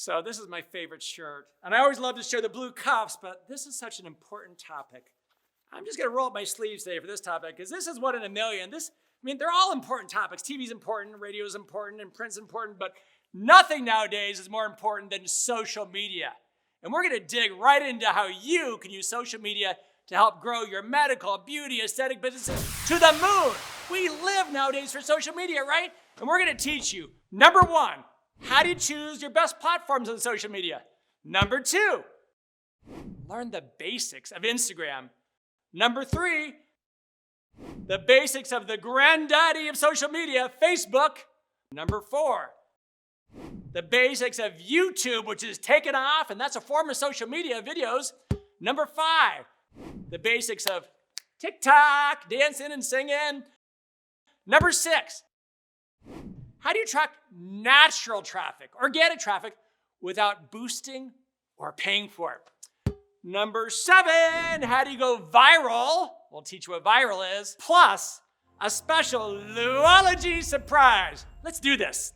So this is my favorite shirt. And I always love to show the blue cuffs, but this is such an important topic. I'm just gonna roll up my sleeves today for this topic because this is one in a million. They're all important topics. TV's important, radio's important, and print's important, but nothing nowadays is more important than social media. And we're gonna dig right into how you can use social media to help grow your medical, beauty, aesthetic businesses to the moon. We live nowadays for social media, right? And we're gonna teach you, number one, how do you choose your best platforms on social media? Number two, learn the basics of Instagram. Number three, the basics of the granddaddy of social media, Facebook. Number four, the basics of YouTube, which is taken off, and that's a form of social media videos. Number five, the basics of TikTok, dancing and singing. Number six, how do you attract natural traffic, organic traffic, without boosting or paying for it? Number seven, how do you go viral? We'll teach you what viral is, plus a special Louology surprise. Let's do this.